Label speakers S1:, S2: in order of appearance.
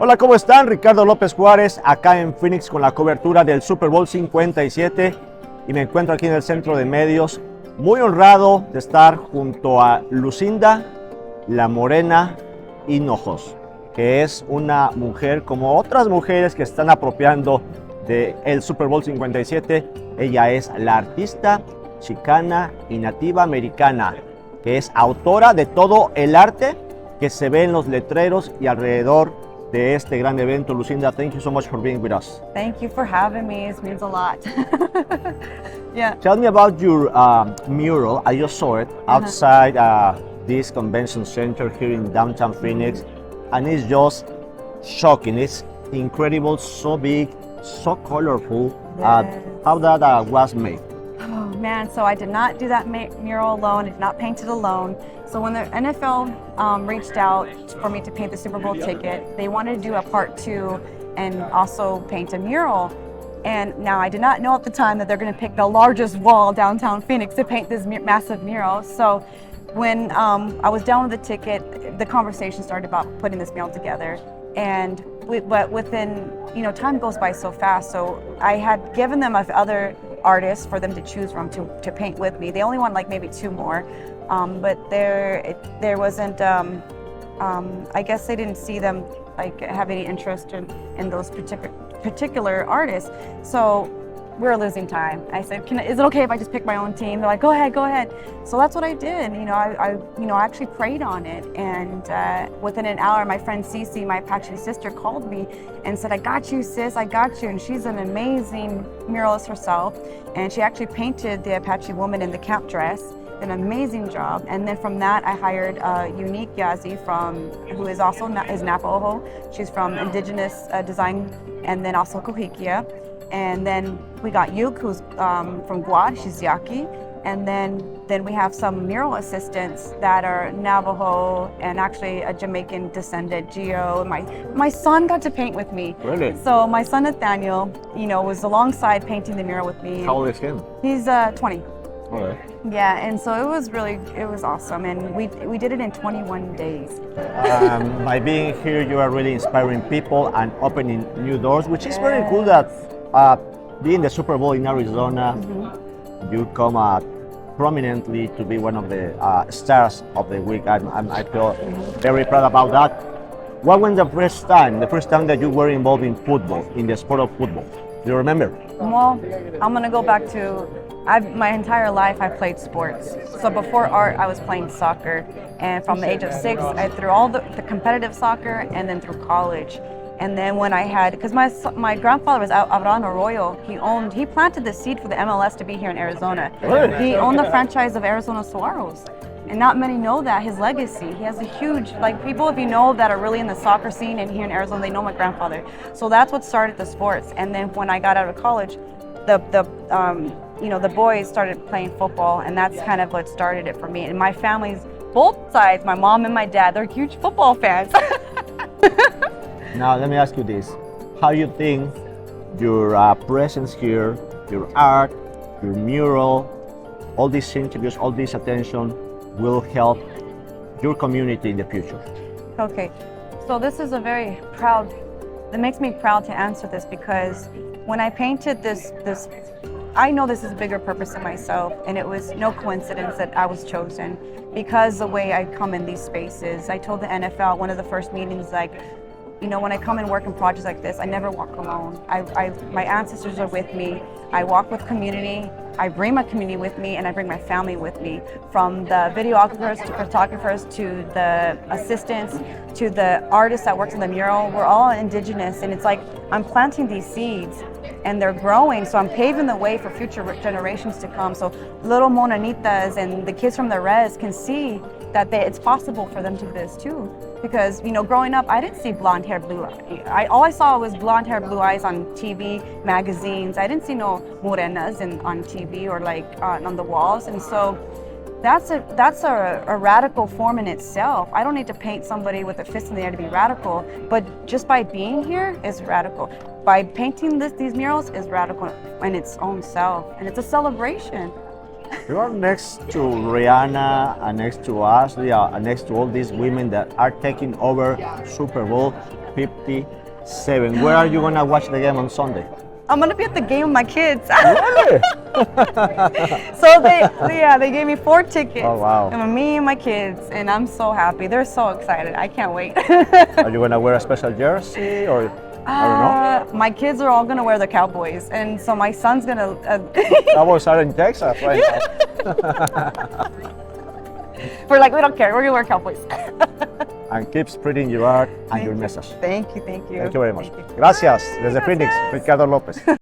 S1: Hola, ¿cómo están? Ricardo López Juárez, acá en Phoenix con la cobertura del Super Bowl 57 y me encuentro aquí en el centro de medios, muy honrado de estar junto a Lucinda, la Morena Hinojos, que es una mujer como otras mujeres que están apropiando del Super Bowl 57. Ella es la artista chicana y nativa americana, que es autora de todo el arte que se ve en los letreros y alrededor de este gran evento. Lucinda, thank you so much for being with us.
S2: Thank you for having me. It means a lot. Yeah.
S1: Tell me about your mural. I just saw it outside this convention center here in downtown Phoenix, and it's just shocking. It's incredible, so big, so colorful. How that was made?
S2: Oh man, so I did not do that mural alone. I did not paint it alone. So when the NFL reached out for me to paint the Super Bowl ticket, they wanted to do a part 2 and also paint a mural. And now I did not know at the time that they're going to pick the largest wall downtown Phoenix to paint this massive mural. So when I was done with the ticket, the conversation started about putting this mural together. And but within, time goes by so fast. So I had given them other artists for them to choose from to paint with me. They only want like maybe 2 more. But there wasn't, I guess they didn't see them like have any interest in those particular artists. So we're losing time. I said, is it okay if I just pick my own team? They're like, go ahead. So that's what I did. I actually prayed on it. And within an hour, my friend Cece, my Apache sister, called me and said, I got you, sis, I got you. And she's an amazing muralist herself. And she actually painted the Apache woman in the camp dress. An amazing job. And then from that, I hired Unique Yazi who is also Navajo. She's from Indigenous Design, and then also Cohikia. And then we got Yuk, who's from Guad, she's Yaqui. And then we have some mural assistants that are Navajo and actually a Jamaican descended, Gio. My son got to paint with me.
S1: Really?
S2: So my son Nathaniel, was alongside painting the mural with me.
S1: How old is him?
S2: He's 20.
S1: Okay.
S2: Yeah, and so it was awesome, and we did it in 21 days.
S1: By being here, you are really inspiring people and opening new doors, which is very cool that being the Super Bowl in Arizona, you come prominently to be one of the stars of the week. I feel very proud about that. What was the first time that you were involved in football, in the sport of football? Do you remember?
S2: Well, I'm gonna go back to my entire life I played sports. So before art, I was playing soccer. And from the age of 6, I threw all the competitive soccer and then through college. And then when because my grandfather was Abraham Arroyo, he planted the seed for the MLS to be here in Arizona.
S1: Really?
S2: He owned the franchise of Arizona Saguaros. And not many know that, his legacy. He has a huge, people if you know that are really in the soccer scene and here in Arizona, they know my grandfather. So that's what started the sports. And then when I got out of college, the boys started playing football, and that's kind of what started it for me. And my family's both sides, my mom and my dad, they're huge football fans.
S1: Now let me ask you this: how you think your presence here, your art, your mural, all these interviews, all this attention will help your community in the future?
S2: Okay, so this is it makes me proud to answer this, because when I painted this, I know this is a bigger purpose in myself, and it was no coincidence that I was chosen because the way I come in these spaces. I told the NFL one of the first meetings, when I come and work in projects like this, I never walk alone. My ancestors are with me. I walk with community. I bring my community with me, and I bring my family with me. From the videographers to photographers to the assistants to the artists that works in the mural, we're all indigenous, and it's like I'm planting these seeds and they're growing, so I'm paving the way for future generations to come. So little Monanitas and the kids from the res can see that it's possible for them to do this too. Because, growing up, I didn't see blonde hair, blue eyes. All I saw was blonde hair, blue eyes on TV, magazines. I didn't see no morenas on TV or on the walls. And so that's a radical form in itself. I don't need to paint somebody with a fist in the air to be radical, but just by being here is radical. By painting these murals is radical in its own self, and it's a celebration.
S1: You are next to Rihanna and next to Ashley and next to all these women that are taking over Super Bowl 57. Where are you gonna watch the game on Sunday?
S2: I'm gonna be at the game with my kids.
S1: Really?
S2: So they gave me 4 tickets.
S1: Oh, wow.
S2: And me and my kids, and I'm so happy. They're so excited. I can't wait.
S1: Are you gonna wear a special jersey or I don't know?
S2: My kids are all gonna wear the Cowboys, and so my son's gonna.
S1: Cowboys are in Texas right now.
S2: We're like, we don't care. We're gonna wear Cowboys.
S1: And keep spreading your art and your message.
S2: Thank you.
S1: Thank you very much. Gracias. Desde Phoenix, Ricardo López.